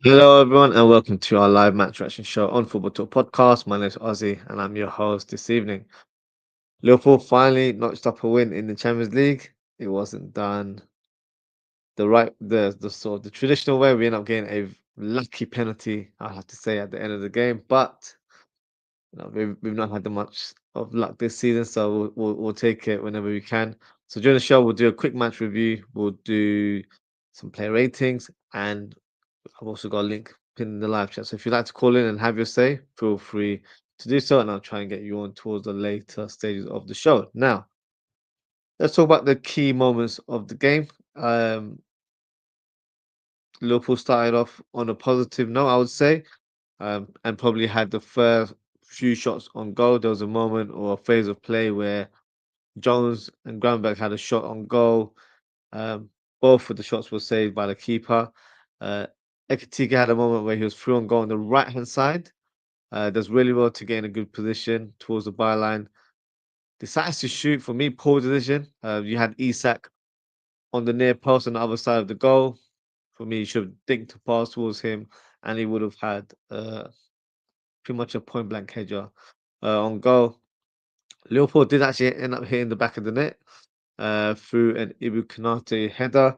Hello, everyone, and welcome to our live match reaction show on Football Talk Podcast. My name is Ozzie, and I'm your host this evening. Liverpool finally notched up a win in the Champions League. It wasn't done the sort of the traditional way. We ended up getting a lucky penalty, I have to say, at the end of the game. But we've not had that much of luck this season, so we'll take it whenever we can. So during the show, we'll do a quick match review. We'll do some player ratings, and I've also got a link pinned in the live chat. So if you'd like to call in and have your say, feel free to do so, and I'll try and get you on towards the later stages of the show. Now, let's talk about the key moments of the game. Liverpool started off on a positive note, I would say, and probably had the first few shots on goal. There was a moment or a phase of play where Jones and Gravenberch had a shot on goal. Um, both of the shots were saved by the keeper. Uh, Ekitike had a moment where he was through on goal on the right hand side. Does really well to get in a good position towards the byline. Decides to shoot. For me, poor decision. You had Isak on the near post on the other side of the goal. For me, you should have dinked to pass towards him, and he would have had pretty much a point blank header on goal. Liverpool did actually end up hitting the back of the net through an Ibu Kanate header,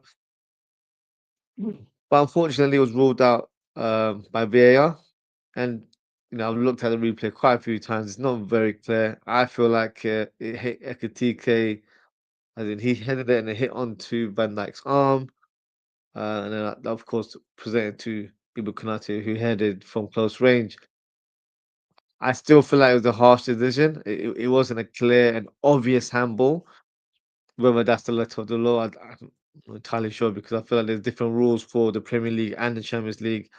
but unfortunately, it was ruled out by VAR. And I've looked at the replay quite a few times. It's not very clear. I feel like it hit Ekitike, as in he headed it and it hit onto Van Dijk's arm, and then that, of course, presented to Ibu Konate, who headed from close range. I still feel like it was a harsh decision. It wasn't a clear and obvious handball. Whether that's the letter of the law, I'm not entirely sure because I feel like there's different rules for the Premier League and the Champions League.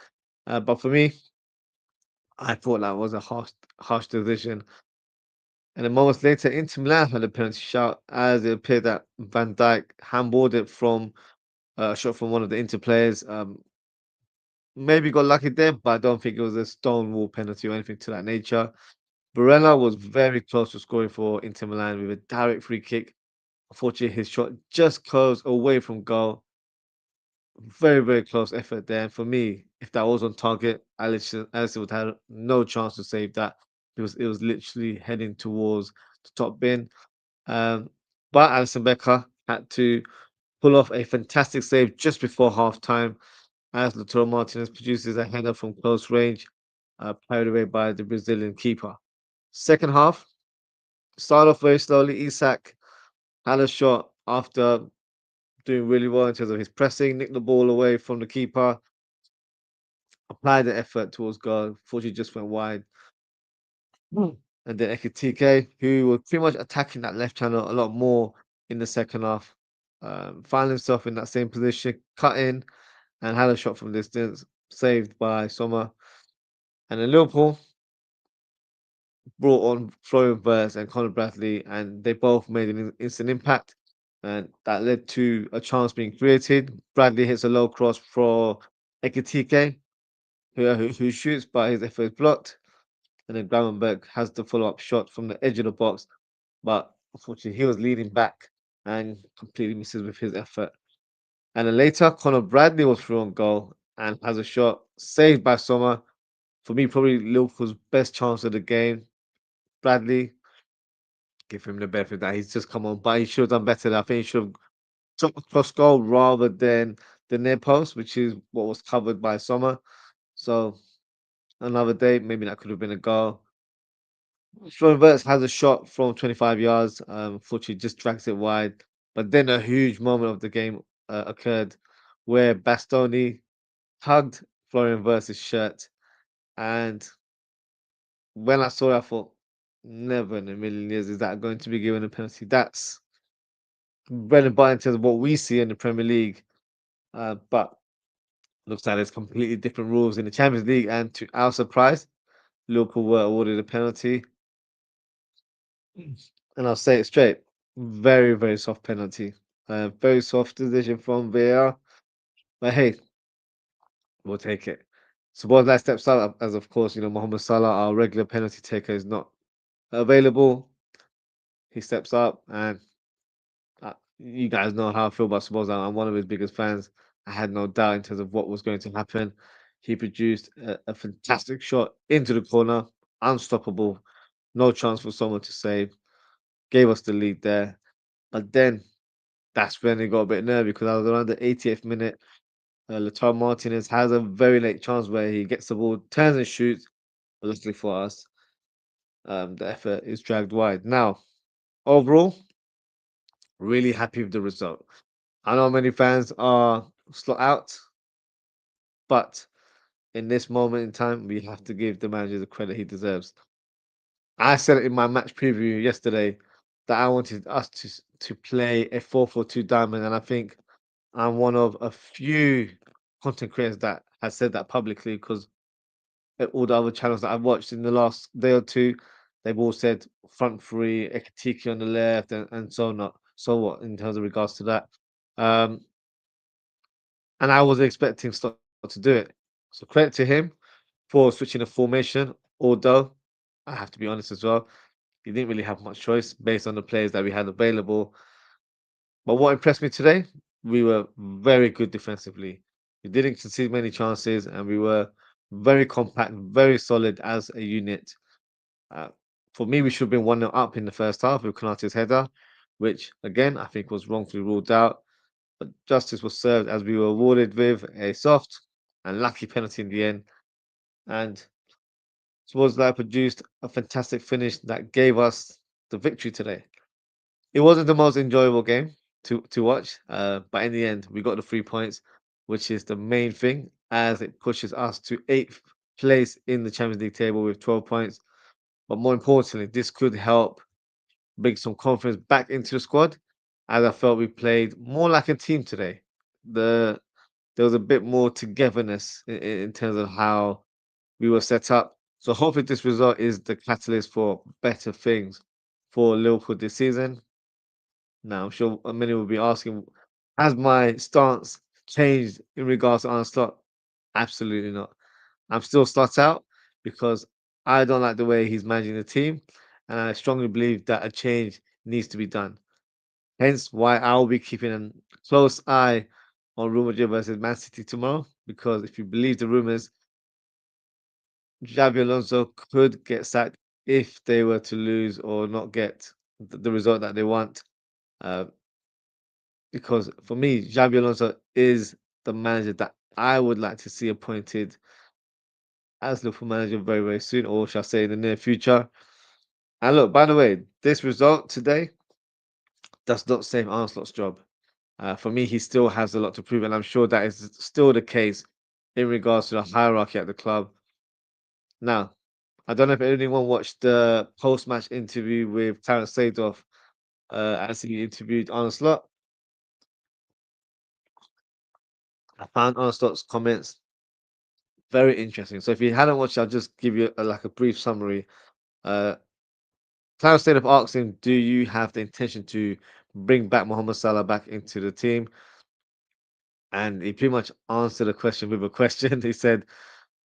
But for me, I thought that was a harsh decision. And then moments later, Inter Milan had a penalty shot as it appeared that Van Dijk handballed it from a shot from one of the Inter players. Maybe got lucky there, but I don't think it was a stonewall penalty or anything to that nature. Barella was very close to scoring for Inter Milan with a direct free kick. Unfortunately, his shot just closed away from goal. Very, very close effort there. And for me, if that was on target, Alisson would have no chance to save that. It was literally heading towards the top bin. Um, but Alisson Becker had to pull off a fantastic save just before half time as Lautaro Martinez produces a header from close range, parried away by the Brazilian keeper. Second half, started off very slowly. Isak had a shot after doing really well in terms of his pressing, nicked the ball away from the keeper, applied the effort towards goal. Fortunately, just went wide. And then Ekitike, who was pretty much attacking that left channel a lot more in the second half, found himself in that same position, cut in, and had a shot from distance, saved by Sommer. And then Liverpool brought on Florian Wirtz and Conor Bradley, and they both made an instant impact. And that led to a chance being created. Bradley hits a low cross for Ekitike, who shoots, but his effort is blocked. And then Gravenberch has the follow-up shot from the edge of the box, but unfortunately he was leading back and completely misses with his effort. And then later, Conor Bradley was through on goal and has a shot saved by Sommer. For me, probably Liverpool's best chance of the game. Bradley, give him the benefit that he's just come on, but he should have done better. I think he should have dropped across goal rather than the near post, which is what was covered by Sommer. So another day, maybe that could have been a goal. Florian Wirtz has a shot from 25 yards. Unfortunately, just drags it wide. But then a huge moment of the game occurred where Bastoni tugged Florian Wirtz's shirt. And when I saw it, I thought, never in a million years is that going to be given a penalty. That's bread and butter in terms of what we see in the Premier League. But looks like there's completely different rules in the Champions League. And to our surprise, Liverpool were awarded a penalty. And I'll say it straight, very, very soft penalty. Very soft decision from VAR. But hey, we'll take it. Szoboszlai steps up, as of course, Mohamed Salah, our regular penalty taker, is not available. He steps up, and you guys know how I feel about Szoboszlai. I'm one of his biggest fans. I had no doubt in terms of what was going to happen. He produced a fantastic shot into the corner, unstoppable, no chance for someone to save. Gave us the lead there, but then that's when it got a bit nervy because I was around the 88th minute. Lautaro Martinez has a very late chance where he gets the ball, turns and shoots. But luckily for us, the effort is dragged wide. Now, overall, really happy with the result. I know many fans are slot out, but in this moment in time, we have to give the manager the credit he deserves. I said it in my match preview yesterday that I wanted us to play a 4-4-2 diamond, and I think I'm one of a few content creators that has said that publicly because all the other channels that I've watched in the last day or two, they've all said front three, Ekatiki on the left, and so not so what in terms of regards to that. Um, and I was expecting Stock to do it. So credit to him for switching the formation, although I have to be honest as well, he didn't really have much choice based on the players that we had available. But what impressed me today, we were very good defensively. We didn't concede many chances, and we were very compact, very solid as a unit. Uh, for me, we should have been 1-0 up in the first half with Konate's header, which again I think was wrongfully ruled out. But justice was served as we were awarded with a soft and lucky penalty in the end. And Szoboszlai produced a fantastic finish that gave us the victory today. It wasn't the most enjoyable game to watch, but in the end, we got the 3 points, which is the main thing, as it pushes us to eighth place in the Champions League table with 12 points. But more importantly, this could help bring some confidence back into the squad, as I felt we played more like a team today. There was a bit more togetherness in terms of how we were set up. So hopefully this result is the catalyst for better things for Liverpool this season. Now I'm sure many will be asking, has my stance changed in regards to Arne Slot? Absolutely not. I'm still Slot out because I don't like the way he's managing the team, and I strongly believe that a change needs to be done. Hence why I'll be keeping a close eye on Real Madrid versus Man City tomorrow, because if you believe the rumors, Xabi Alonso could get sacked if they were to lose or not get the result that they want. Uh, because for me, Xabi Alonso is the manager that I would like to see appointed as Liverpool manager very, very soon, or shall I say in the near future. And look, by the way, this result today does not save Arne Slot's job. For me, he still has a lot to prove, and I'm sure that is still the case in regards to the hierarchy at the club. Now, I don't know if anyone watched the post-match interview with Terence Seedorf as he interviewed Arne Slot. I found Arne Slot's comments very interesting. So if you hadn't watched, I'll just give you like a brief summary. Uh, Clarence Seedorf asked him, "Do you have the intention to bring back Mohamed Salah back into the team?" And he pretty much answered the question with a question. He said,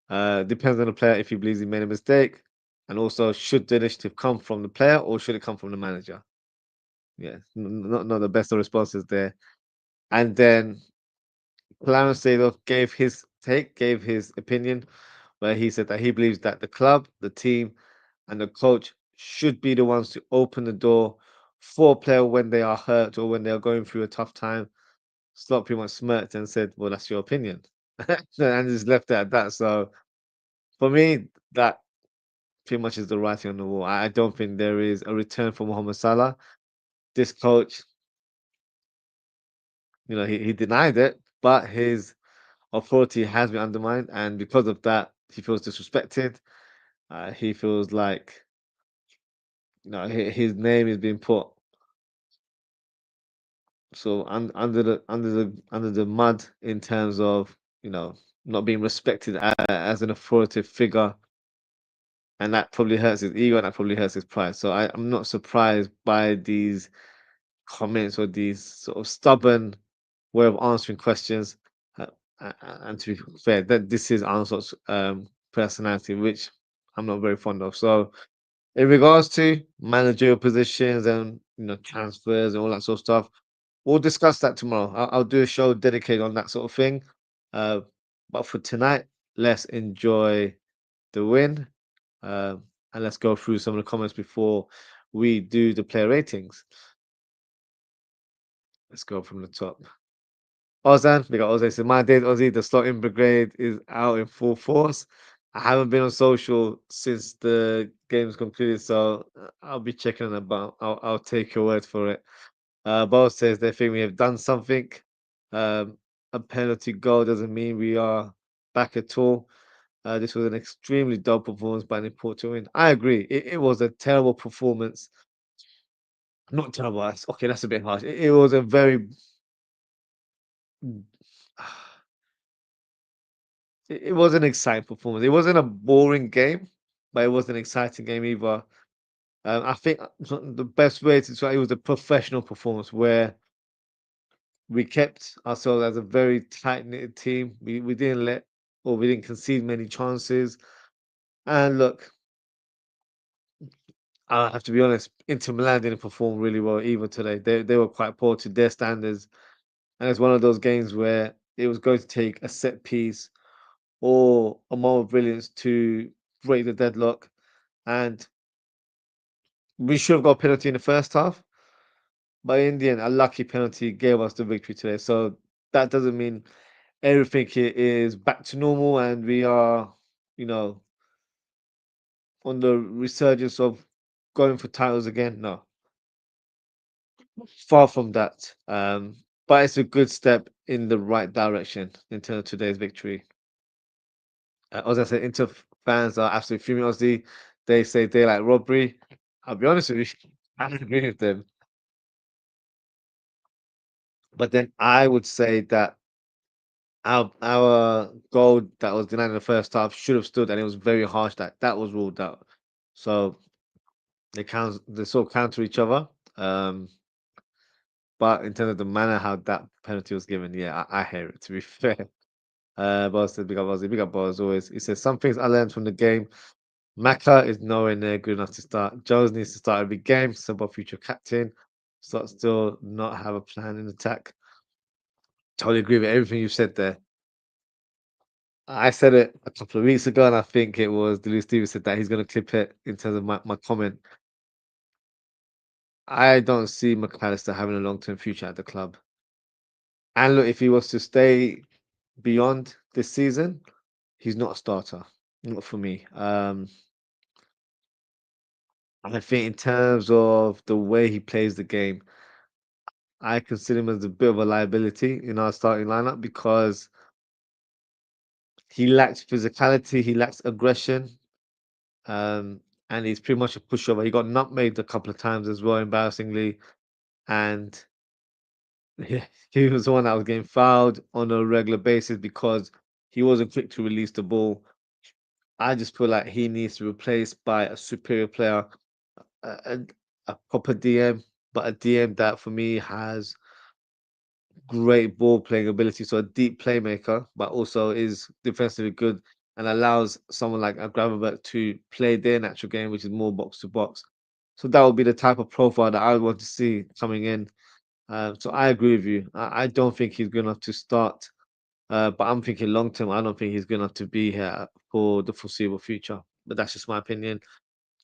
"Depends on the player if he believes he made a mistake, and also should the initiative come from the player or should it come from the manager?" Yeah, not the best of responses there. And then Clarence Seedorf gave his take, gave his opinion, where he said that he believes that the club, the team, and the coach should be the ones to open the door for a player when they are hurt or when they are going through a tough time. Slot pretty much smirked and said, "Well, that's your opinion," and just left it at that. So for me, that pretty much is the writing on the wall. I don't think there is a return for Mohamed Salah. This coach, he denied it, but his authority has been undermined, and because of that, he feels disrespected. He feels like his name is being put so under the mud in terms of not being respected as an authoritative figure, and that probably hurts his ego and that probably hurts his pride. So I'm not surprised by these comments or these sort of stubborn way of answering questions. Uh, and to be fair, that this is Arnold's personality, which I'm not very fond of. So in regards to managerial positions and transfers and all that sort of stuff, we'll discuss that tomorrow. I'll do a show dedicated on that sort of thing. Uh, but for tonight, let's enjoy the win. And let's go through some of the comments before we do the player ratings. Let's go from the top. Ozan, we got Ozzie. So my days, Ozzie, the slot-in brigade is out in full force. I haven't been on social since the game's concluded, so I'll be checking on about. I'll take your word for it. Bo says they think we have done something. Um, a penalty goal doesn't mean we are back at all. This was an extremely dull performance by an important win. I agree. It was a terrible performance. Not terrible. Okay, that's a bit harsh. It was a very it was an exciting performance. It wasn't a boring game, but it was an exciting game either. I think the best way to describe it was a professional performance where we kept ourselves as a very tight knit team. We didn't let or we didn't concede many chances. And look, I have to be honest, Inter Milan didn't perform really well either today. They were quite poor to their standards. And it's one of those games where it was going to take a set piece or a moment of brilliance to break the deadlock. And we should have got a penalty in the first half, but in the end, a lucky penalty gave us the victory today. So that doesn't mean everything is back to normal and we are, you know, on the resurgence of going for titles again. No, far from that. But it's a good step in the right direction in terms of today's victory. As I said, Inter fans are absolutely fuming. Ozzy, they say daylight robbery. I'll be honest with you, I agree with them. But then I would say that our goal that was denied in the first half should have stood, and it was very harsh that that was ruled out. So they sort of counter each other. Um, but in terms of the manner how that penalty was given, yeah, I hear it. To be fair, Boz said big up Ozzy, big up Boz as always. He says some things I learned from the game. Maka is nowhere near good enough to start. Jones needs to start every game. Sub our future captain. Still not have a plan in attack. Totally agree with everything you've said there. I said it a couple of weeks ago, and I think it was Deleuze Stevens said that he's going to clip it in terms of my comment. I don't see McAllister having a long term future at the club. And look, if he was to stay beyond this season, he's not a starter. Not for me. I think in terms of the way he plays the game, I consider him as a bit of a liability in our starting lineup because he lacks physicality, he lacks aggression, um, and he's pretty much a pushover. He got nutmegged a couple of times as well, embarrassingly, and he was the one that was getting fouled on a regular basis because he wasn't quick to release the ball. I just feel like he needs to be replaced by a superior player, a, a, a proper DM, but a DM that for me has great ball playing ability, so a deep playmaker, but also is defensively good and allows someone like a Gravenberch to play their natural game, which is more box to box. So that would be the type of profile that I would want to see coming in. So I agree with you. I don't think he's good enough to start, but I'm thinking long term. I don't think he's good enough to be here for the foreseeable future. But that's just my opinion.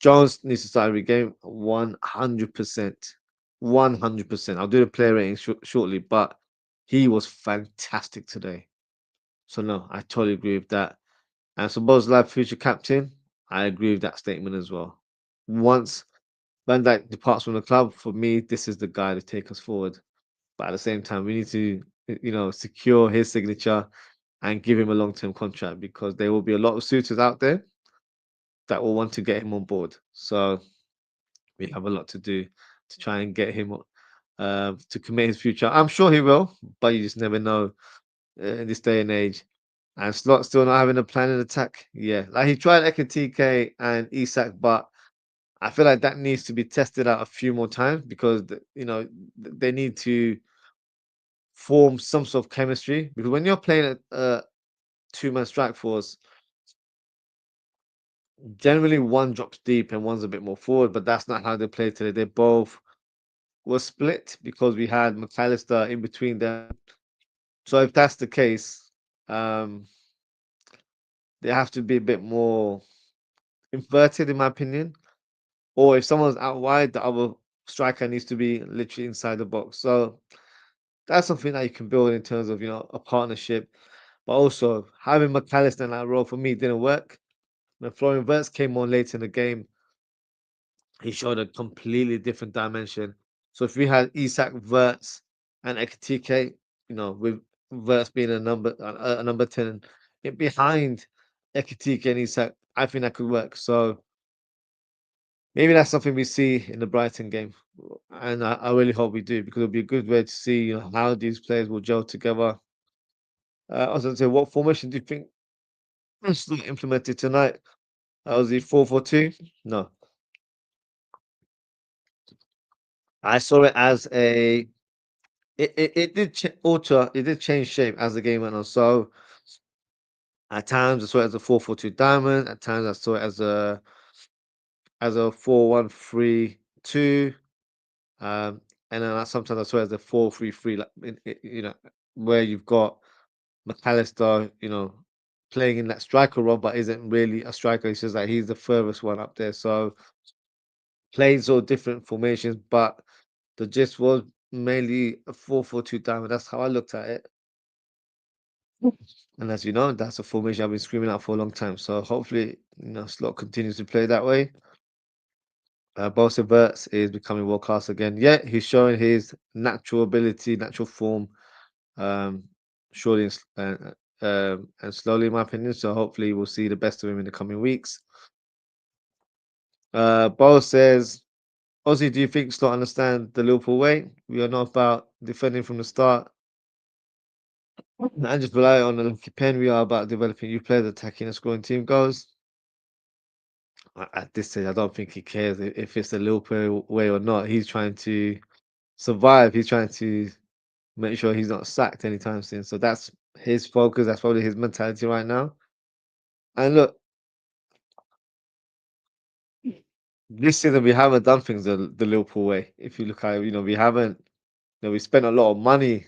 Jones needs to start every game 100%. 100%. I'll do the player rating shortly, but he was fantastic today. So, no, I totally agree with that. And Szoboszlai, future captain, I agree with that statement as well. Once Van Dijk departs from the club, for me, this is the guy to take us forward. But at the same time, we need to, secure his signature and give him a long term contract because there will be a lot of suitors out there that will want to get him on board. So, we have a lot to do to try and get him to commit his future. I'm sure he will, but you just never know in this day and age. And Slot still not having a plan in attack. Yeah, like he tried Ekatike and Isak, but I feel like that needs to be tested out a few more times because they need to form some sort of chemistry. Because when you're playing a two-man strike force, generally one drops deep and one's a bit more forward, but that's not how they play today. They both were split because we had McAllister in between them. So if that's the case, um, they have to be a bit more inverted, in my opinion. Or if someone's out wide, the other striker needs to be literally inside the box. So that's something that you can build in terms of a partnership. But also having McAllister in that role for me didn't work. When Florian Wirtz came on late in the game, he showed a completely different dimension. So if we had Isak, Wirtz, and Ekitike, with Wirtz being a number 10 behind Ekitike and Isak, I think that could work. So maybe that's something we see in the Brighton game, and I really hope we do because it'll be a good way to see how these players will gel together. I was going to say, what formation do you think is implemented tonight? Was it 4-4-2? No, I saw it as a. It did alter. It did change shape as the game went on. So at times I saw it as a 4-4-2 diamond. At times I saw it as a 4-1-3-2. And then sometimes I saw it as a 4-3-3. Like where you've got McAllister, playing in that striker role, but isn't really a striker. It's just like he's the furthest one up there. So plays all different formations, but the gist was mainly a 4-4-2 diamond. That's how I looked at it. And as you know, that's a formation I've been screaming out for a long time. So hopefully, Slot continues to play that way. Bosa Verts is becoming world class again. Yeah, he's showing his natural ability, natural form, um, surely and slowly, in my opinion. So hopefully, we'll see the best of him in the coming weeks. Bo says, Ozzie, do you think Slot understand the Liverpool way? We are not about defending from the start and just rely on the lucky pen. We are about developing new players, attacking and scoring team goals. At this stage, I don't think he cares if it's the Liverpool way or not. He's trying to survive. He's trying to make sure he's not sacked anytime soon. So that's his focus. That's probably his mentality right now. And look, this season we haven't done things the Liverpool way. If you look at it, we haven't. We spent a lot of money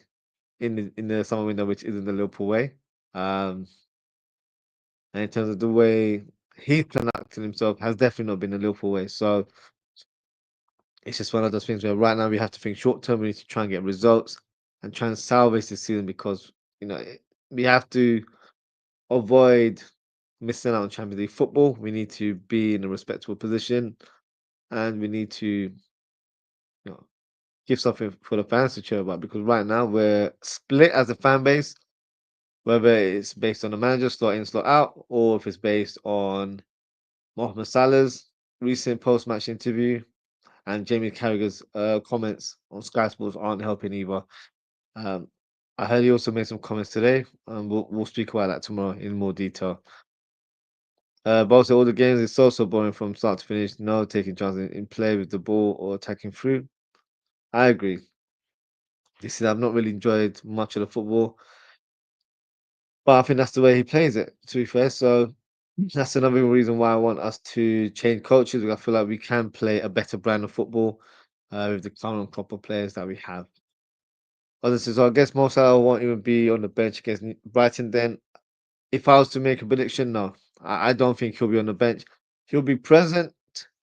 in the summer window, which isn't the Liverpool way. Um, and in terms of the way he's conducting himself, has definitely not been the Liverpool way. So it's just one of those things where right now we have to think short term. We need to try and get results and try and salvage the season because we have to avoid missing out on Champions League football. We need to be in a respectable position, and we need to give something for the fans to cheer about. Because right now we're split as a fan base, whether it's based on the manager slot in, slot out, or if it's based on Mohamed Salah's recent post-match interview and Jamie Carragher's comments on Sky Sports aren't helping either. Um, I heard he also made some comments today, and we'll speak about that tomorrow in more detail. But also, all the games is so boring from start to finish. No taking chances in play with the ball or attacking through. I agree. This is I've not really enjoyed much of the football, but I think that's the way he plays it. To be fair, so that's another reason why I want us to change coaches. I feel like we can play a better brand of football with the current crop of players that we have. Honestly, so I guess Mo Salah won't even be on the bench against Brighton. Then, if I was to make a prediction, no, I don't think he'll be on the bench. He'll be present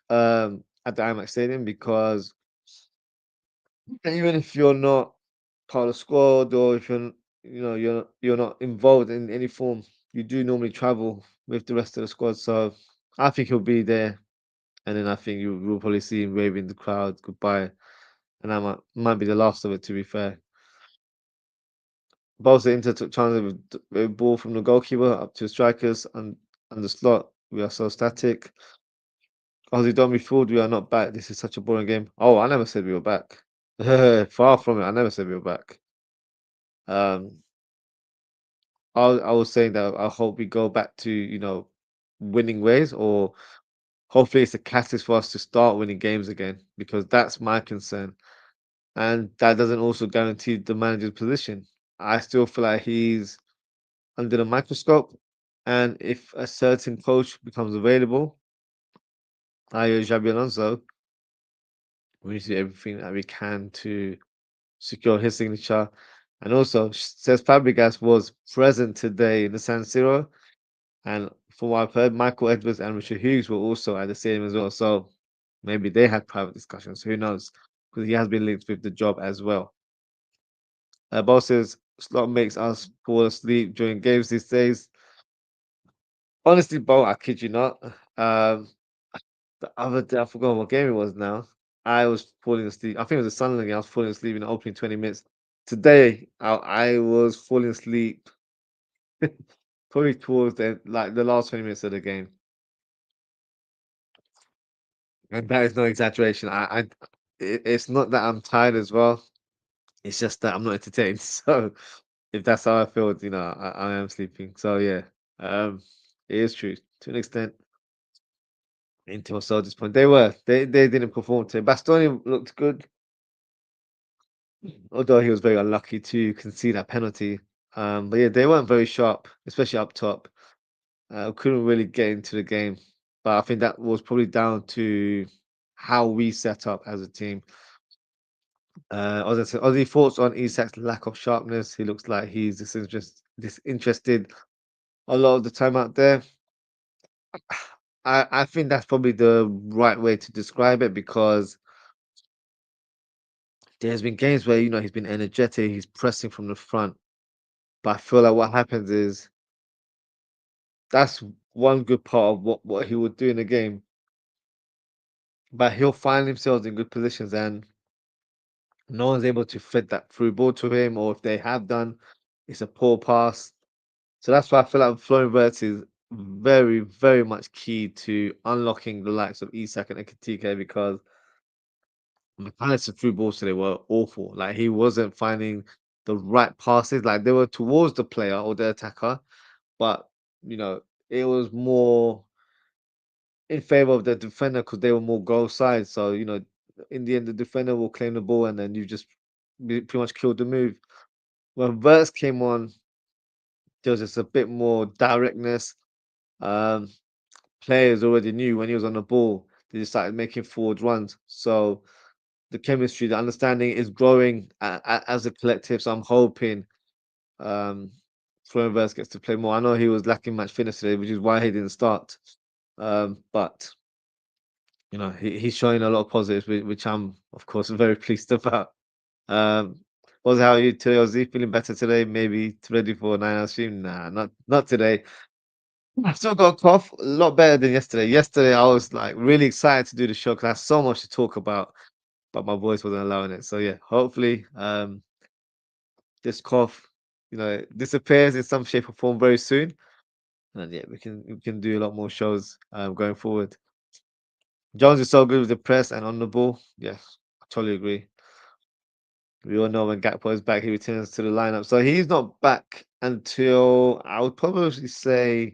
at the IMAX Stadium because even if you're not part of the squad or if you're not involved in any form, you do normally travel with the rest of the squad. So I think he'll be there, and then I think you'll probably see him waving the crowd goodbye, and that might be the last of it. To be fair, both the Inter took chances with ball from the goalkeeper up to strikers and the slot. We are so static. Ozzy don't be fooled. We are not back. This is such a boring game. Oh, I never said we were back. Far from it. I never said we were back. Um, I was saying that I hope we go back to winning ways, or hopefully it's a catalyst for us to start winning games again because that's my concern, and that doesn't also guarantee the manager's position. I still feel like he's under the microscope, and if a certain coach becomes available, i.e. Xabi Alonso, we need to do everything that we can to secure his signature. And also, says Fabregas was present today in the San Siro, And from what I've heard, Michael Edwards and Richard Hughes were also at the stadium as well. So maybe they had private discussions. Who knows? Because he has been linked with the job as well. Boss says slot makes us fall asleep during games these days. Honestly, Bo, I kid you not. Um, the other day, I forgot what game it was now. I was falling asleep. I think it was a Sunderland game. I was falling asleep in the opening 20 minutes. Today, I was falling asleep probably towards the last 20 minutes of the game. And that is no exaggeration. It's not that I'm tired as well. It's just that I'm not entertained. So if that's how I feel, I am sleeping. So yeah, um, it is true to an extent. Until so this point, they didn't perform today. Bastoni looked good, although he was very unlucky to concede that penalty. But yeah, they weren't very sharp, especially up top. Couldn't really get into the game, but I think that was probably down to how we set up as a team. Ozzie thoughts on Isak's lack of sharpness. He looks like he's disinterested a lot of the time out there. I think that's probably the right way to describe it because there's been games where he's been energetic, he's pressing from the front, but I feel like what happens is that's one good part of what he would do in the game, but he'll find himself in good positions and no one's able to fit that through ball to him, or if they have done, it's a poor pass. So that's why I feel like flowing verts is very, very much key to unlocking the likes of Isak and Ekitike because McAllister through balls today were awful. Like he wasn't finding the right passes. Like they were towards the player or the attacker, but it was more in favor of the defender because they were more goal side. So in the end, the defender will claim the ball, and then you just pretty much killed the move. When Verts came on, there was just a bit more directness. Um, Players already knew when he was on the ball, they just started making forward runs. So the chemistry, the understanding is growing as a collective. So I'm hoping Florian Wirtz gets to play more. I know he was lacking match fitness today, which is why he didn't start. But he's showing a lot of positives, which I'm of course very pleased about. Um, how are you today? Was he feeling better today? Maybe ready for 9 hour stream? Nah, not today. I've still got a cough, a lot better than yesterday. Yesterday, I was like really excited to do the show because I had so much to talk about, but my voice wasn't allowing it. So yeah, hopefully, this cough, disappears in some shape or form very soon, and yeah, we can do a lot more shows going forward. Jones is so good with the press and on the ball. Yes, I totally agree. We all know when Gakpo is back, he returns to the lineup. So he's not back until I would probably say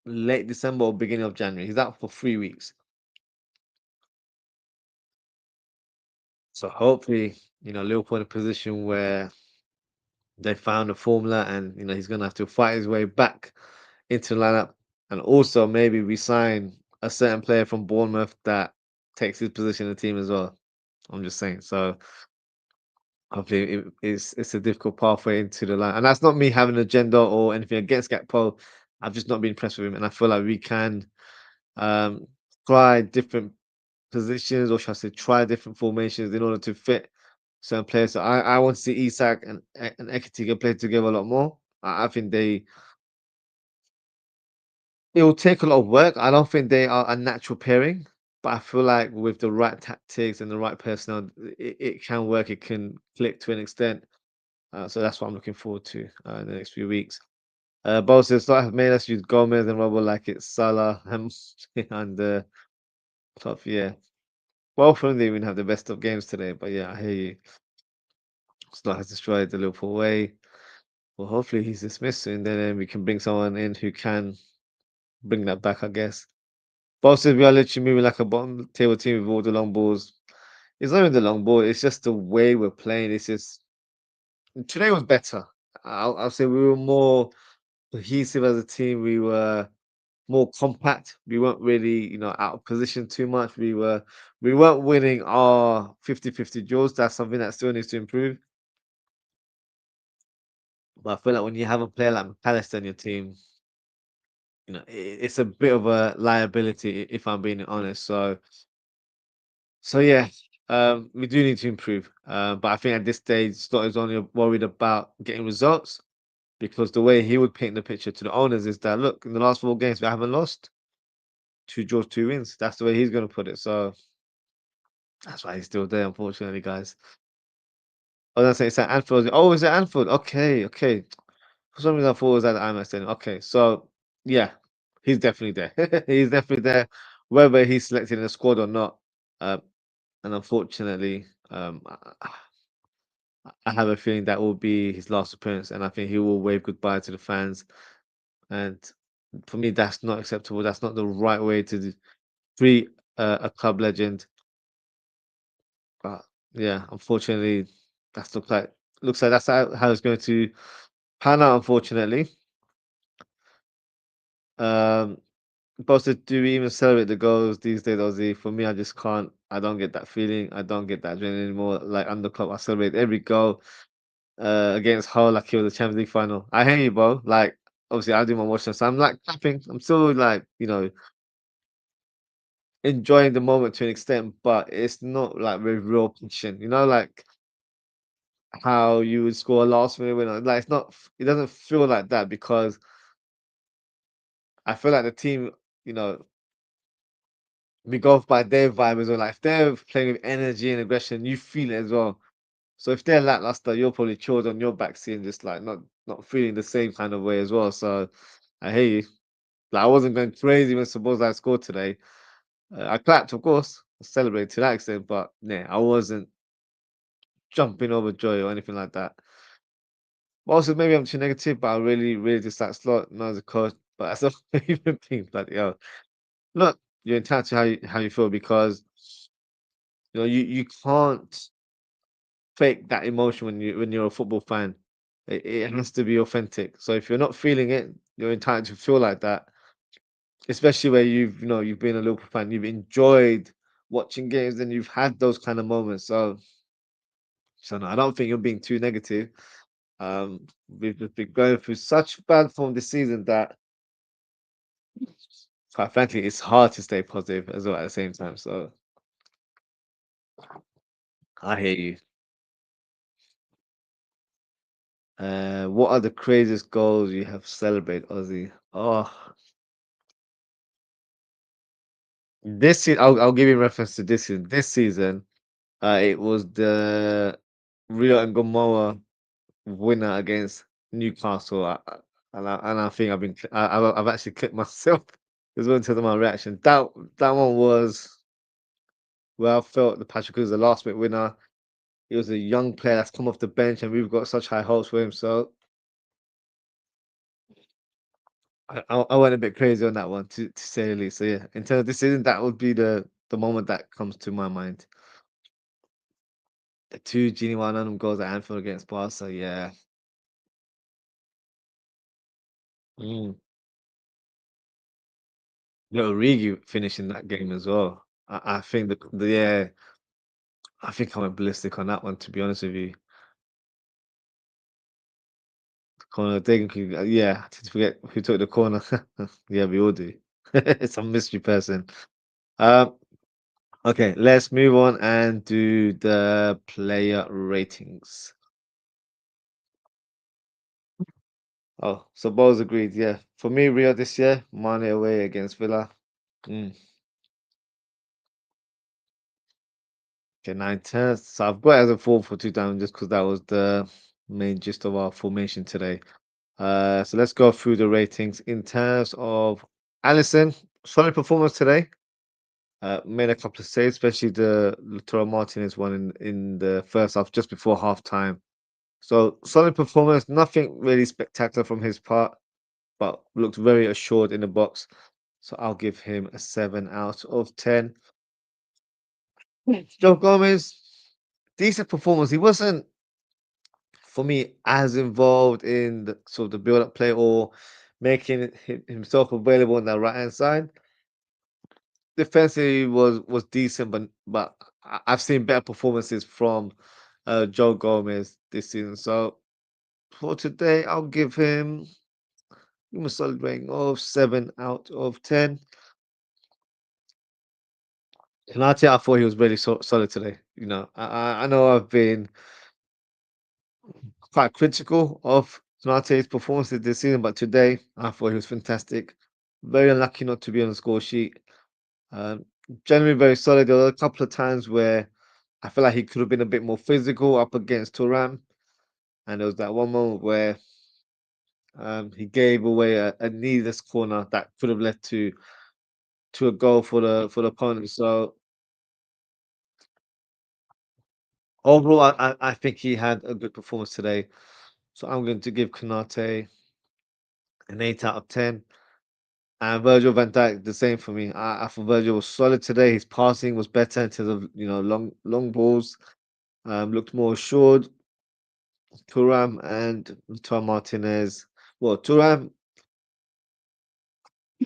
late December or beginning of January. He's out for 3 weeks. So hopefully, Liverpool in a position where they found a formula and he's gonna have to fight his way back into the lineup. And also maybe we sign a certain player from Bournemouth that takes his position in the team as well. I'm just saying. So hopefully it's a difficult pathway into the line. And that's not me having an agenda or anything against Gakpo. I've just not been impressed with him. And I feel like we can um try different positions, or should I say, try different formations in order to fit certain players. So I want to see Isak and Ekitike play together a lot more. I think it will take a lot of work. I don't think they are a natural pairing, but I feel like with the right tactics and the right personnel, it can work. It can click to an extent. So that's what I'm looking forward to in the next few weeks. Bo says, "Start have made us use Gomez and Robbo like it's Salah and top. Yeah, both of them didn't even have the best of games today. But yeah, I hear you. Slot has destroyed the Liverpool way. Well, hopefully he's dismissed soon. Then we can bring someone in who can bring that back, I guess. Both says we are literally moving like a bottom table team with all the long balls. It's not even the long ball. It's just the way we're playing. It's just today was better. I'll say we were more cohesive as a team. We were more compact. We weren't really, out of position too much. We weren't winning our 50-50 duels. That's something that still needs to improve. But I feel like when you have a player like McAllister in your team, it's a bit of a liability if I'm being honest. So yeah, we do need to improve. But I think at this stage, Slot is only worried about getting results because the way he would paint the picture to the owners is that look, in the last 4 games we haven't lost, 2 draws, 2 wins. That's the way he's going to put it. So that's why he's still there, unfortunately, guys. I was gonna say it's at Anfield. Oh, is it Anfield? Okay, okay. For some reason, I thought it was at the IMAX Stadium. Okay, so yeah, he's definitely there. He's definitely there, whether he's selected in the squad or not. Um, and unfortunately, I have a feeling that will be his last appearance, and I think he will wave goodbye to the fans. And for me, that's not acceptable. That's not the right way to treat a club legend. But yeah, unfortunately, that's looks like that's how it's going to pan out. Unfortunately, um, But do we even celebrate the goals these days, Ozzy? For me, I just can't. I don't get that feeling. I don't get that adrenaline anymore. Like under club, I celebrate every goal against Hull like it was a Champions League final. I hear you, bro. Like obviously, I do my watching, so I'm like clapping. I'm still like enjoying the moment to an extent, but it's not like with real passion. Like how you would score a last minute winner. Like it's not. It doesn't feel like that because I feel like the team. You know, we go by their vibe as well. Like if they're playing with energy and aggression, you feel it as well. So if they're lackluster, you're probably chilled on your backseat and just like not feeling the same kind of way as well. So I hear you. Like I wasn't going crazy when Szoboszlai scored today. I clapped, of course, I celebrated to that extent, but yeah, I wasn't jumping over joy or anything like that. But also, maybe I'm too negative, but I really, really dislike Slot, not as a coach, but as a human being. But look, you're entitled to how you feel because you can't fake that emotion when you're a football fan. It has to be authentic. So if you're not feeling it, you're entitled to feel like that. Especially where you've been a Liverpool fan, you've enjoyed watching games, and you've had those kind of moments. So no, I don't think you're being too negative. We've just been going through such bad form this season that, quite frankly, it's hard to stay positive as well at the same time. So I hear you. What are the craziest goals you have celebrated, Ozzy? Oh, this season, I'll give you reference to this season. This season, it was the Rio and Gomorrah winner against Newcastle. And I think I've actually clicked myself as well in terms of my reaction. That one was where I felt the Patrick was the last minute winner. He was a young player that's come off the bench, and we've got such high hopes for him. So I went a bit crazy on that one, to say the least. So yeah, in terms of this season, that would be the moment that comes to my mind. The two Gini Wijnaldum goals at Anfield against Barca. Yeah. Mm. Little Origi finishing that game as well. I think yeah, I think I went ballistic on that one, to be honest with you. Corner taking, yeah, I tend to forget who took the corner. Yeah, we all do. Some mystery person. Um, okay, let's move on and do the player ratings. Oh, so Bowles agreed. Yeah, for me, Rio this year, Mane away against Villa. Mm. Okay, 9/10. So I've got it as a 4-4-2 down just because that was the main gist of our formation today. So let's go through the ratings in terms of Allison. Solid performance today. Made a couple of saves, especially the Lautaro Martinez one in the first half, just before half time. So solid performance, nothing really spectacular from his part, but looked very assured in the box. So I'll give him a 7 out of 10. Joe Gomez, decent performance. He wasn't, for me, as involved in the sort of the build-up play or making himself available on the right hand side. Defensively was decent, but I've seen better performances from Joe Gomez this season. So for today, I'll give him a solid rating of 7 out of 10. Canate, I thought he was really solid today. I know I've been quite critical of Canate's performances this season, but today I thought he was fantastic. Very unlucky not to be on the score sheet. Um, Generally very solid. There were a couple of times where I feel like he could have been a bit more physical up against Turam, and there was that one moment where he gave away a needless corner that could have led to a goal for the opponent. So overall, I think he had a good performance today. So I'm going to give Konate an 8 out of 10. And Virgil van Dijk, the same for me. I thought Virgil was solid today. His passing was better in terms of long balls. Looked more assured. Thuram and Tom Martinez. Well, Thuram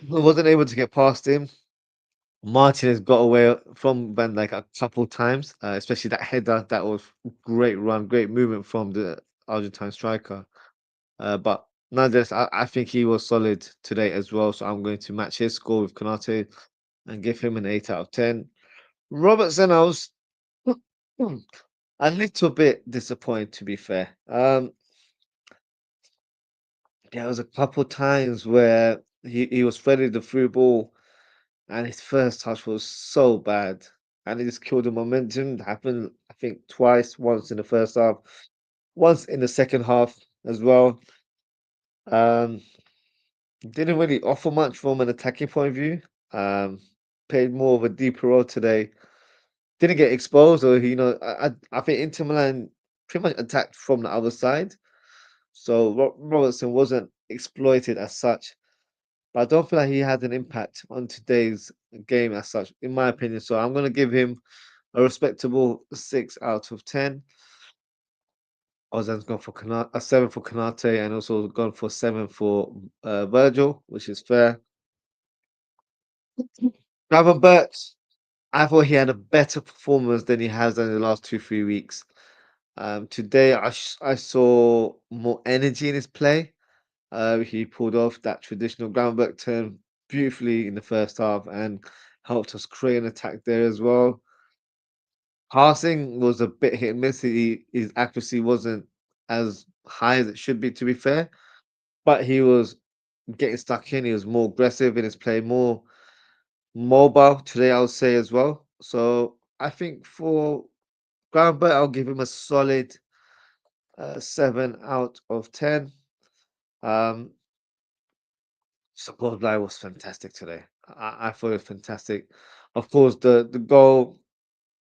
wasn't able to get past him. Martinez got away from Van Dijk a couple times, especially that header. That was great run, great movement from the Argentine striker. But nonetheless, I think he was solid today as well. So I'm going to match his score with Konate and give him an 8 out of 10. Robertson, I was a little bit disappointed, to be fair. There was a couple times where he was threading the through ball, and his first touch was so bad, and it just killed the momentum. It happened, I think, twice. Once in the first half, once in the second half as well. Um, didn't really offer much from an attacking point of view. Um, Played more of a deeper role today. Didn't get exposed, or I think Inter Milan pretty much attacked from the other side. So Robertson wasn't exploited as such. But I don't feel like he had an impact on today's game as such, in my opinion. So I'm going to give him a respectable 6 out of 10. Ozan's gone for a 7 for Kanate, and also gone for 7 for Virgil, which is fair. Gravenberch, I thought he had a better performance than he has done in the last 2, 3 weeks. Today, I saw more energy in his play. He pulled off that traditional groundwork turn beautifully in the first half and helped us create an attack there as well. Passing was a bit hit and miss. His accuracy wasn't as high as it should be, to be fair, but he was getting stuck in. He was more aggressive in his play, more mobile today, I would say as well. So I think for Groundbird, I'll give him a solid 7 out of 10. Um, Szoboszlai was fantastic today. I thought it was fantastic. Of course, the goal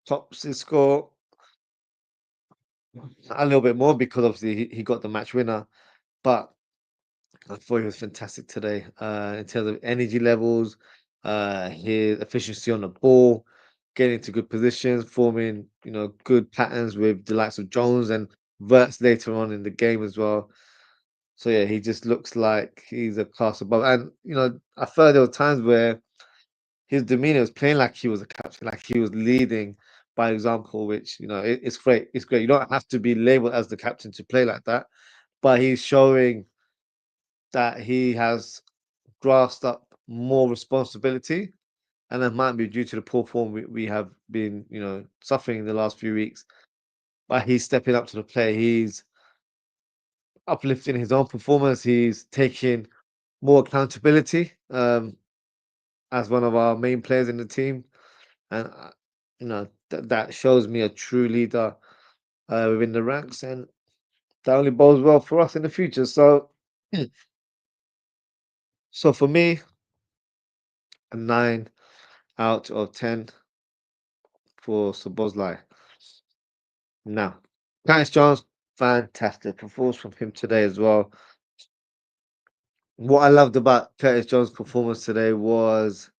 tops his score a little bit more because obviously he got the match winner. But I thought he was fantastic today in terms of energy levels, his efficiency on the ball, getting into good positions, forming good patterns with the likes of Jones and Verts later on in the game as well. So yeah, he just looks like he's a class above. And I felt there were times where his demeanor was playing like he was a captain, like he was leading by example, which it's great. It's great. You don't have to be labeled as the captain to play like that, but he's showing that he has grasped up more responsibility, and that might be due to the poor form we have been, suffering in the last few weeks. But he's stepping up to the plate. He's uplifting his own performance. He's taking more accountability as one of our main players in the team, and that shows me a true leader within the ranks, and that only bodes well for us in the future. So, so for me, a 9 out of 10 for Szoboszlai. Now, Curtis Jones, fantastic performance from him today as well. What I loved about Curtis Jones' performance today was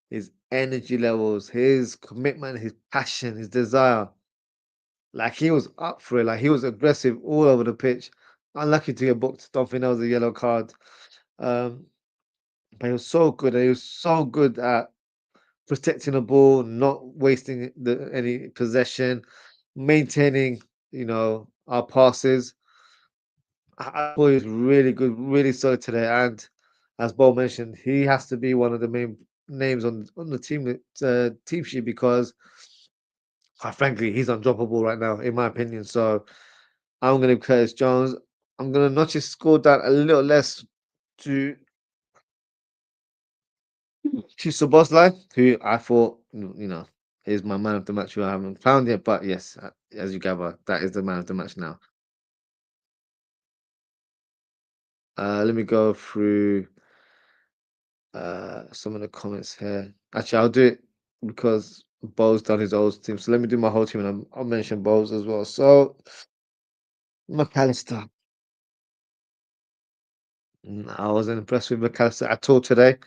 his energy levels, his commitment, his passion, his desire. Like he was up for it. Like he was aggressive all over the pitch. Unlucky to get booked. Don't think that was a yellow card. Um, but he was so good. And he was so good at protecting the ball, not wasting any possession, maintaining, our passes. I thought he was really good, really solid today. And as Bo mentioned, he has to be one of the main names on the team sheet because, quite frankly, he's undroppable right now, in my opinion. So I'm going to Curtis Jones. I'm going to notch his score down a little less to Szoboszlai, who I thought, is my man of the match, who I haven't found yet. But yes, as you gather, that is the man of the match now. Let me go through some of the comments here. Actually, I'll do it because Bo's done his old team. So let me do my whole team, and I'll mention Bo's as well. So McAllister. I wasn't impressed with McAllister at all today.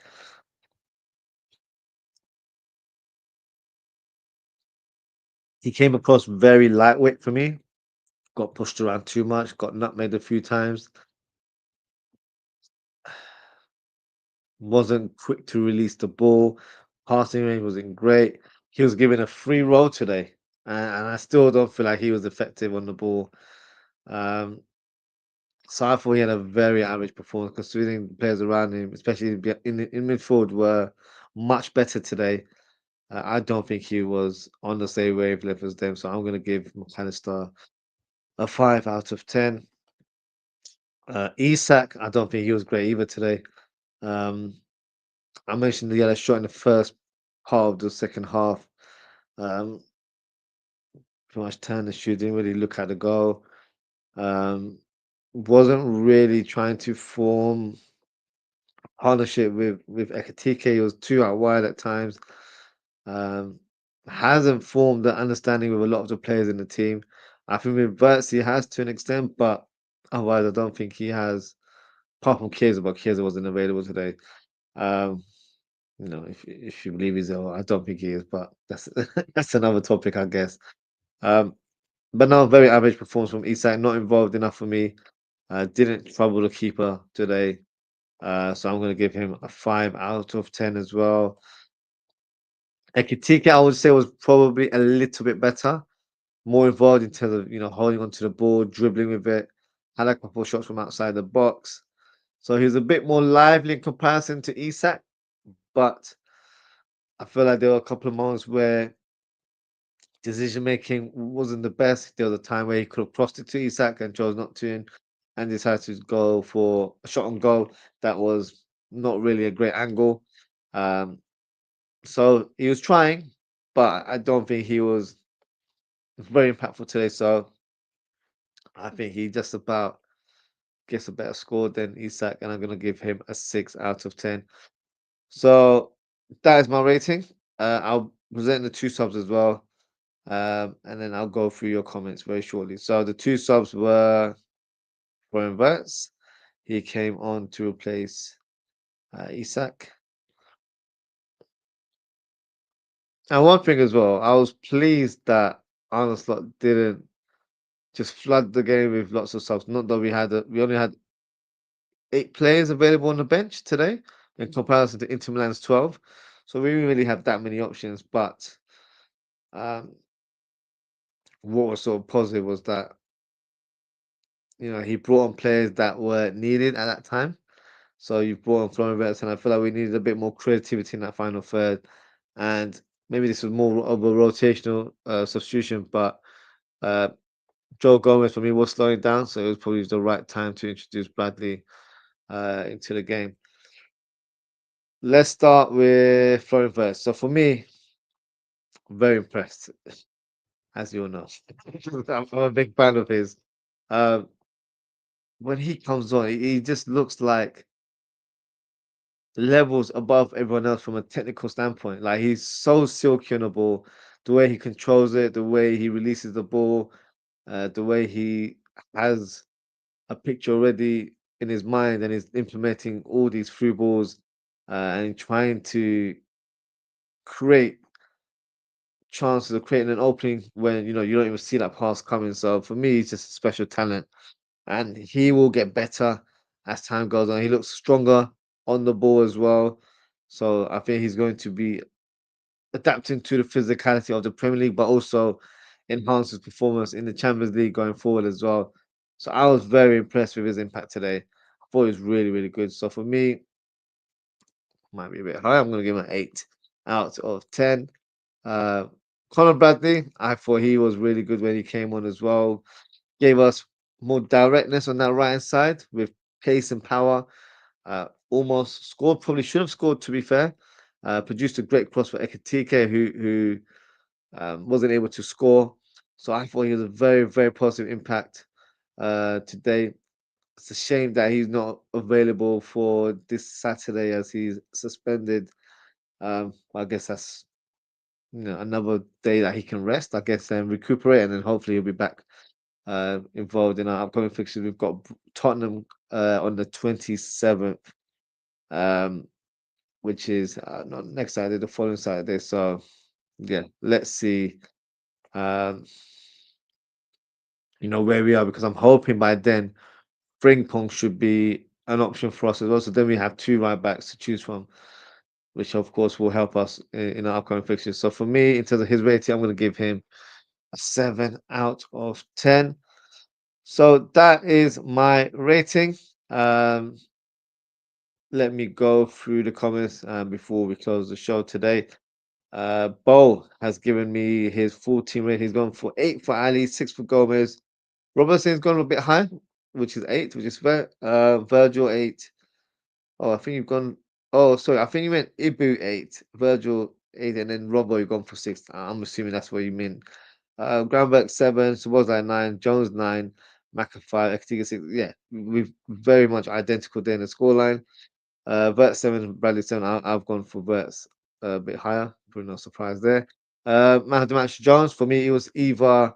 He came across very lightweight for me. Got pushed around too much. Got nutmegged a few times. Wasn't quick to release the ball. Passing range wasn't great. He was given a free roll today, and I still don't feel like he was effective on the ball. Um, so I thought he had a very average performance, considering the players around him, especially in midfield, were much better today. I don't think he was on the same wavelength as them, so I'm going to give McAllister a 5 out of 10. Isak, I don't think he was great either today. Um, I mentioned the yellow shot in the first part of the second half. Um, Pretty much turned the shoe, didn't really look at the goal. Um, wasn't really trying to form partnership with Ekatike. He was too out wide at times. Um, hasn't formed the understanding with a lot of the players in the team. I think with Verts he has to an extent, but otherwise I don't think he has. Apart from Chiesa, but Chiesa wasn't available today. Um, if you believe he's ill, I don't think he is, but that's that's another topic, I guess. Um, but no, very average performance from Isak. Not involved enough for me. Didn't trouble the keeper today. So I'm going to give him a 5 out of 10 as well. Ekitike, I would say, was probably a little bit better, more involved in terms of holding onto the ball, dribbling with it. Had a couple of shots from outside the box, so he was a bit more lively in comparison to Isak. But I feel like there were a couple of moments where decision making wasn't the best. There was a time where he could have crossed it to Isak and chose not to, and decided to go for a shot on goal that was not really a great angle. Um, so he was trying, but I don't think he was very impactful today. So I think he just about gets a better score than Isak, and I'm going to give him a 6 out of 10. So that is my rating. I'll present the two subs as well. And then I'll go through your comments very shortly. So the two subs were for Verts. He came on to replace Isak. And one thing as well, I was pleased that Arne didn't just flood the game with lots of subs. Not that we only had 8 players available on the bench today in comparison to Inter Milan's 12. So we didn't really have that many options. But um, what was sort of positive was that he brought on players that were needed at that time. So you brought on Florian Wirtz, and I feel like we needed a bit more creativity in that final third. And maybe this was more of a rotational substitution, but uh, Joe Gomez for me was slowing down, so it was probably the right time to introduce Bradley into the game. Let's start with Florian Wirtz. So for me, very impressed, as you all know. I'm a big fan of his. Um, when he comes on, he just looks like levels above everyone else from a technical standpoint. Like he's so silky on the ball, the way he controls it, the way he releases the ball, the way he has a picture already in his mind and is implementing all these through balls and trying to create chances of creating an opening when you don't even see that pass coming. So for me, he's just a special talent, and he will get better as time goes on. He looks stronger on the ball as well. So I think he's going to be adapting to the physicality of the Premier League, but also enhance his performance in the Champions League going forward as well. So I was very impressed with his impact today. I thought he was really, really good. So for me, might be a bit high. I'm going to give him an 8 out of 10. Uh, Conor Bradley, I thought he was really good when he came on as well. Gave us more directness on that right hand side with pace and power. Almost scored, probably should have scored to be fair. Produced a great cross for Ekitike, who wasn't able to score. So I thought he was a very, very positive impact today. It's a shame that he's not available for this Saturday as he's suspended. I guess that's another day that he can rest, I guess, and recuperate, and then hopefully he'll be back involved in our upcoming fixtures. We've got Tottenham on the 27th, um, which is not next Saturday, the following Saturday. So yeah, let's see, um, where we are because I'm hoping by then Frimpong should be an option for us as well. So then we have two right backs to choose from, which of course will help us in our upcoming fixtures. So for me, in terms of his rating, I'm going to give him a 7 out of 10. So that is my rating. Um, Let me go through the comments before we close the show today. Bo has given me his full team rating. He's gone for 8 for Ali, 6 for Gomez. Robertson's gone a bit high, which is 8, which is fair. Virgil 8. Oh, I think you've gone. Oh, sorry. I think you meant Ibu 8, Virgil 8, and then Robbo, you've gone for 6. I'm assuming that's what you mean. Groundwork 7, Szoboszlai 9, Jones 9, Maka 5, Ekatiga 6. Yeah, we've very much identical there in the scoreline. Vert 7, Bradley 7. I've gone for Vert's a bit higher. Probably no surprise there. Man of the match, Jones. For me, it was either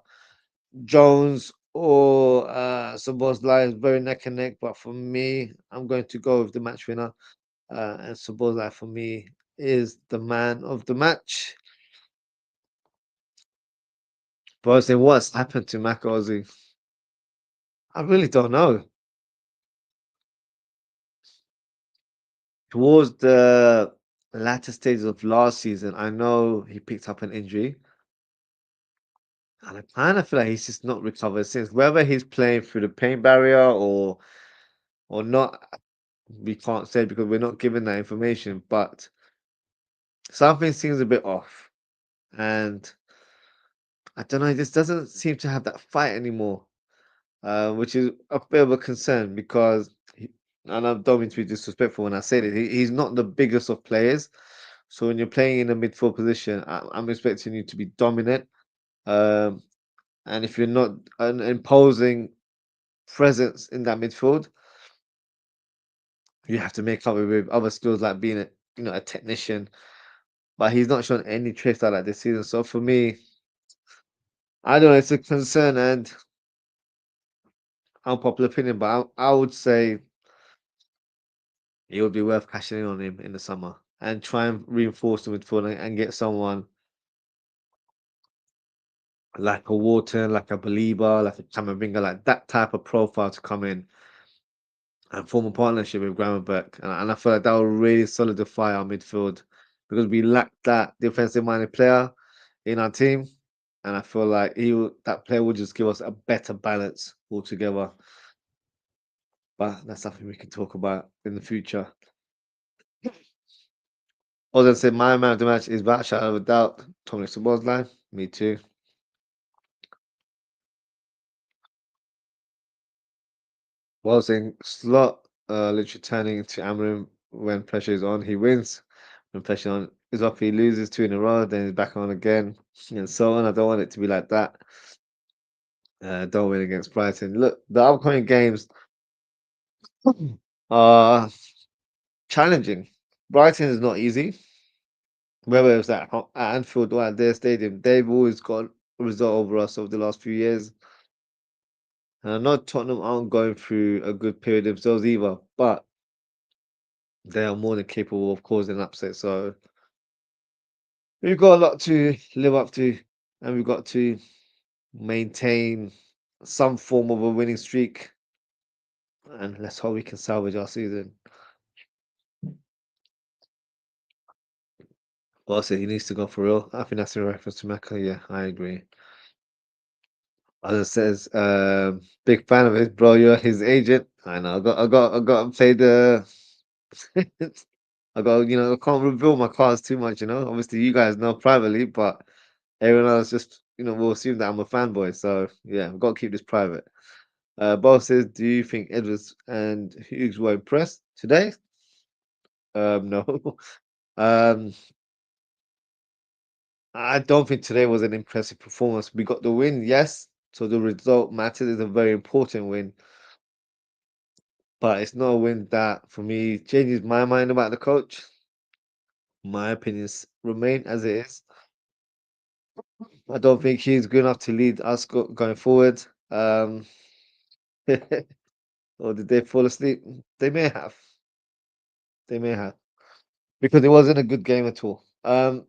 Jones or Szoboszlai. Very neck and neck. But for me, I'm going to go with the match winner. And Szoboszlai, for me, is the man of the match. But then what's happened to Maka Ozzie? I really don't know. Towards the latter stages of last season, I know he picked up an injury. And I kind of feel like he's just not recovered since. Whether he's playing through the pain barrier or not, we can't say because we're not given that information. But something seems a bit off, and I don't know. He just doesn't seem to have that fight anymore, which is a bit of a concern because, and I don't mean to be disrespectful when I say this, he's not the biggest of players. So when you're playing in a midfield position, I'm expecting you to be dominant. Um, and if you're not an imposing presence in that midfield, you have to make up with other skills like being a technician. But he's not shown any traits like that this season. So for me, I don't know, it's a concern and unpopular opinion, but I would say it would be worth cashing in on him in the summer and try and reinforce the midfield and get someone like a Wharton, like a Baliba, like a Camavinga, like that type of profile to come in and form a partnership with Gravenberch. And I feel like that will really solidify our midfield because we lack that defensive minded player in our team. And I feel like that player will just give us a better balance altogether. But that's something we can talk about in the future. I was gonna say my man of the match is without shadow of a doubt, Thomas Szoboszlai. Me too. Well, I was saying Slot literally turning to Amarim when pressure is on, he wins. When pressure is off, he loses 2 in a row, then he's back on again, and so on. I don't want it to be like that. Don't win against Brighton. Look, the upcoming games are challenging. Brighton is not easy. Whether it's at Anfield or at their stadium, they've always got a result over us over the last few years. And I know Tottenham aren't going through a good period themselves either, but they are more than capable of causing an upset. So we've got a lot to live up to, and we've got to maintain some form of a winning streak. And let's hope we can salvage our season. Also, he needs to go for real. I think that's in reference to Mecca. Yeah, I agree. Other says, big fan of his, bro. You're his agent. I know. I got to play the. I got, I can't reveal my cards too much. Obviously, you guys know privately, but everyone else just, will assume that I'm a fanboy. So yeah, I've got to keep this private. Bo says, do you think Edwards and Hughes were impressed today? No. um, I don't think today was an impressive performance. We got the win, yes. So the result matters. It's a very important win, but it's not a win that, for me, changes my mind about the coach. My opinions remain as it is. I don't think he's good enough to lead us going forward. Or did they fall asleep? They may have. They may have. Because it wasn't a good game at all. From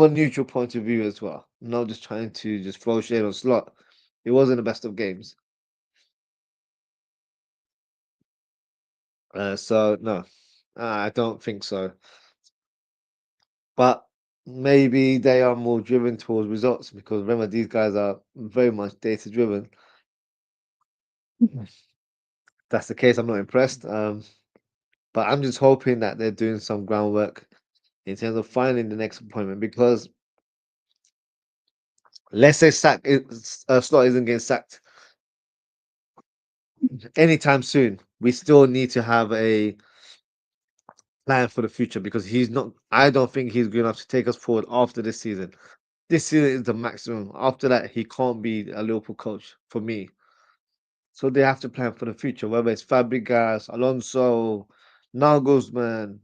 a neutral point of view as well. Not just trying to just throw shade on Slot. It wasn't the best of games. So no, I don't think so. But maybe they are more driven towards results because remember these guys are very much data driven. That's the case. I'm not impressed. But I'm just hoping that they're doing some groundwork in terms of finding the next appointment because let's say Slot isn't getting sacked anytime soon. We still need to have a plan for the future because he's not. I don't think he's good enough to take us forward after this season. This season is the maximum. After that, he can't be a Liverpool coach for me. So they have to plan for the future, whether it's Fabregas, Alonso, Nagelsmann,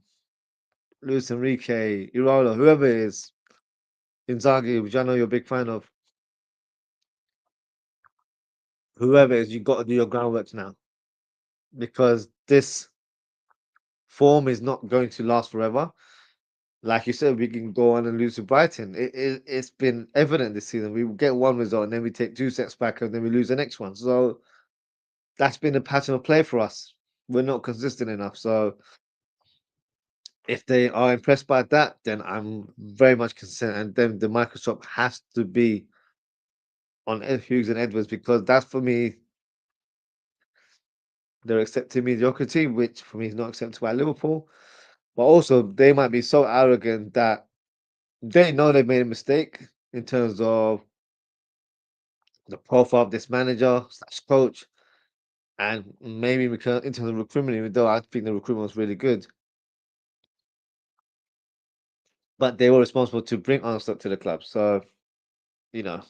Luis Enrique, Iraola, whoever it is, Inzaghi, which I know you're a big fan of. Whoever it is, you got to do your groundwork now because this form is not going to last forever. Like you said, we can go on and lose to Brighton. It's been evident this season. We get one result and then we take two sets back and then we lose the next one. So that's been a pattern of play for us. We're not consistent enough. So if they are impressed by that, then I'm very much concerned. And then the microscope has to be on Hughes and Edwards because that's for me, they're accepting mediocrity, which for me is not acceptable by Liverpool. But also, they might be so arrogant that they know they've made a mistake in terms of the profile of this manager slash coach, and maybe because in terms of recruitment, even though I think the recruitment was really good, but they were responsible to bring Armstrong to the club. So you know,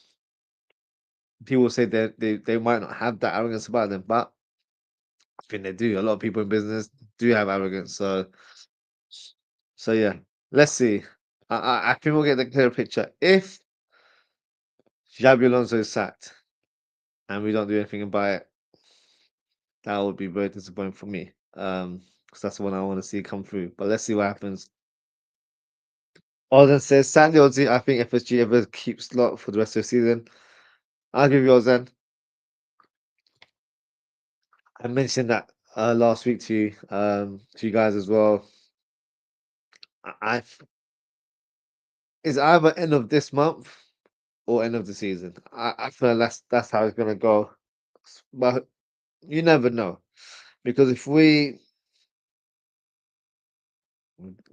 people say that they might not have that arrogance about them, but I think they do. A lot of people in business do have arrogance. So yeah, let's see. I think we'll get the clear picture if Xabi Alonso is sacked and we don't do anything about it. That would be very disappointing for me. Because that's the one I want to see come through. But let's see what happens. Ozan says, sadly, Ozzie, I think FSG ever keeps Slot for the rest of the season. I'll give you Ozan. I mentioned that last week to you guys as well. I it's either end of this month or end of the season. I feel that's how it's gonna go. But you never know. Because if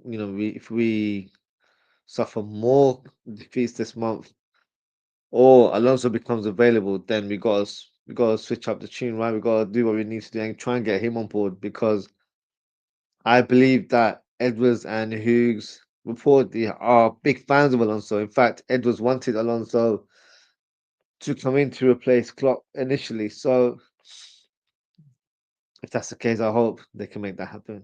if we suffer more defeats this month, or Alonso becomes available, then we gotta switch up the tune, right? We gotta do what we need to do and try and get him on board because I believe that Edwards and Hughes reportedly are big fans of Alonso. In fact, Edwards wanted Alonso to come in to replace Klopp initially. So if that's the case, I hope they can make that happen.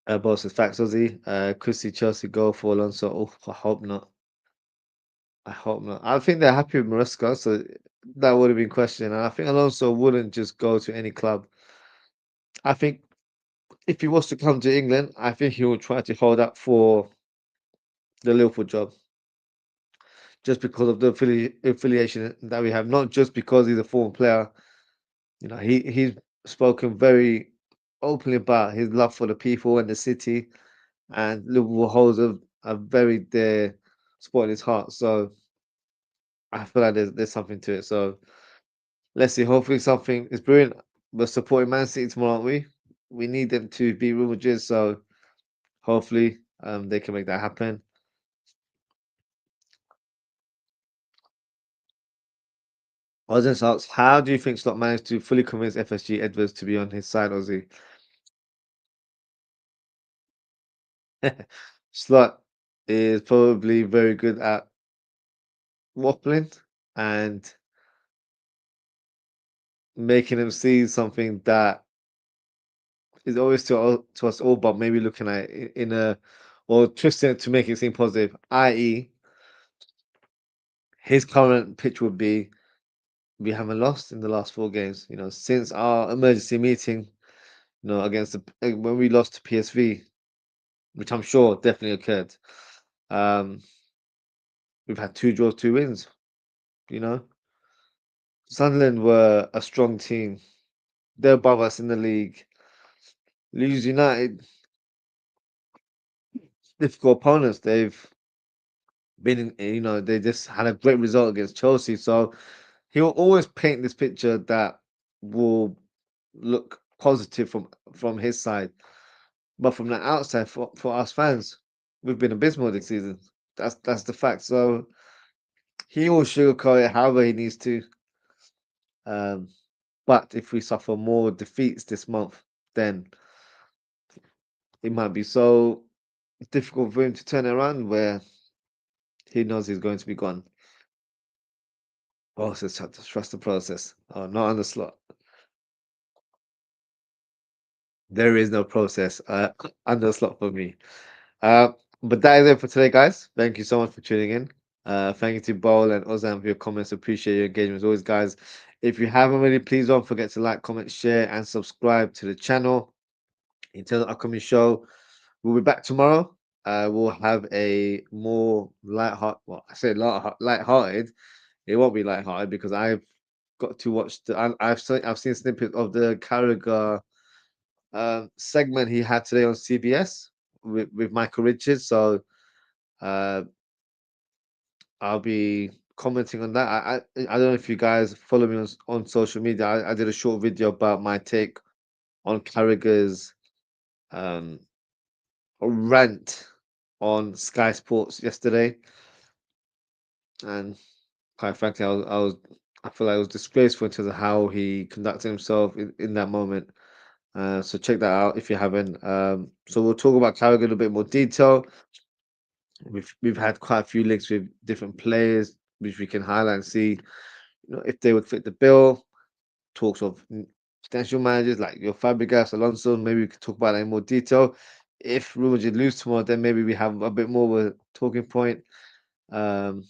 Both is facts, Ozzy. Could see Chelsea go for Alonso. Oh, I hope not. I hope not. I think they're happy with Maresca, so that would have been questioned. And I think Alonso wouldn't just go to any club. I think if he was to come to England, I think he would try to hold up for the Liverpool job, just because of the affiliation that we have. Not just because he's a former player. He's spoken very openly about his love for the people and the city, and Liverpool holds a very dear spot in his heart. So I feel like there's something to it. So let's see. Hopefully something is brilliant. We're supporting Man City tomorrow, aren't we? We need them to beat Real Madrid, so hopefully they can make that happen. Ozzy asks, how do you think Slot managed to fully convince FSG Edwards to be on his side, Ozzy? Slot is probably very good at waffling and making him see something that is always to us all, but maybe looking at it in a or twisting it to make it seem positive, i.e., his current pitch would be we haven't lost in the last 4 games. Since our emergency meeting, against when we lost to PSV, which I'm sure definitely occurred. Um, we've had 2 draws, 2 wins. You know, Sunderland were a strong team. They're above us in the league. Leeds United, difficult opponents. They've been, they just had a great result against Chelsea. So he'll always paint this picture that will look positive from his side. But from the outside, for us fans, we've been abysmal this season. That's the fact. So he will sugarcoat it however he needs to. Um, but if we suffer more defeats this month, then it might be so difficult for him to turn it around where he knows he's going to be gone. Oh, so trust the process. Oh, not on the slot. There is no process on the slot for me. Uh, but that is it for today, guys. Thank you so much for tuning in. Thank you to Bowl and Ozan for your comments. Appreciate your engagement as always, guys. If you haven't already, please don't forget to like, comment, share, and subscribe to the channel. Until the upcoming show, we'll be back tomorrow. We'll have a more light-hearted. Well, I say light-hearted. It won't be light-hearted because I've got to watch I've seen snippets of the Carragher segment he had today on CBS with Michael Richards. So uh, I'll be commenting on that. I don't know if you guys follow me on social media. I did a short video about my take on Carragher's um, rant on Sky Sports yesterday, and quite frankly, I feel like it was disgraceful in terms of how he conducted himself in that moment. So check that out if you haven't. So we'll talk about Carragher in a bit more detail. We've had quite a few links with different players, which we can highlight and see, if they would fit the bill. Talks of potential managers like your Fabregas, Alonso. Maybe we could talk about that in more detail. If Real Madrid lose tomorrow, then maybe we have a bit more of a talking point. Um,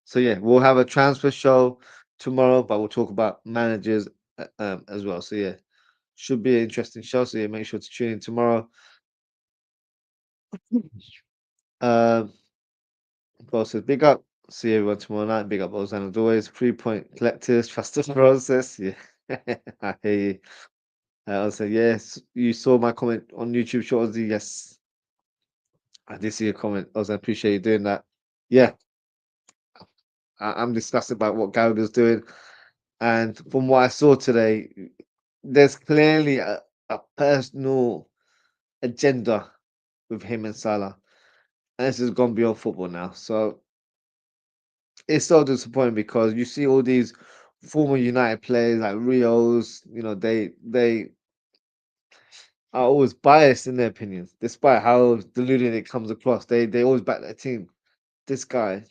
so yeah, we'll have a transfer show tomorrow, but we'll talk about managers as well. So yeah, should be an interesting show. So yeah, make sure to tune in tomorrow. Um, Boss says big up. See everyone tomorrow night. Big up Ozan as always. 3 point collectors. Trust the process. Yeah, I hear you. Also, yes, you saw my comment on YouTube, short Ozzy. Yes, I did see a comment. Also, I appreciate you doing that. Yeah, I'm disgusted about what Gallagher's doing. And from what I saw today, there's clearly a personal agenda with him and Salah. And this has gone beyond football now. So it's so disappointing because you see all these former United players like Rios, they are always biased in their opinions, despite how deluded it comes across. They always back their team. This guy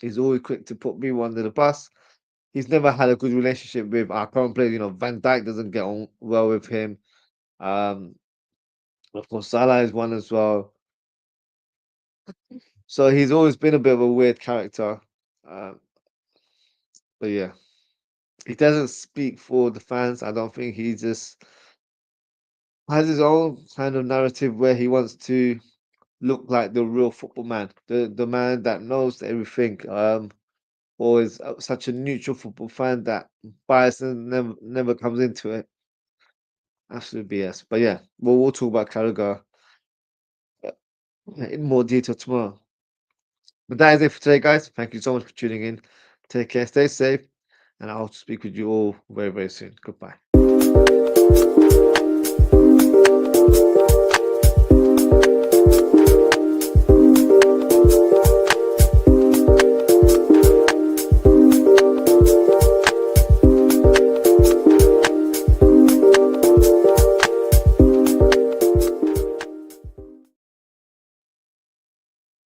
is always quick to put people under the bus. He's never had a good relationship with our current players. Van Dijk doesn't get on well with him. Um, of course, Salah is one as well. So he's always been a bit of a weird character. Uh, but yeah, he doesn't speak for the fans. I don't think he just has his own kind of narrative where he wants to look like the real football man, the man that knows everything. Or is such a neutral football fan that bias never comes into it. Absolute BS. But yeah, we'll talk about Carragher in more detail tomorrow. But that is it for today, guys. Thank you so much for tuning in. Take care, stay safe, and I'll speak with you all very, very soon. Goodbye.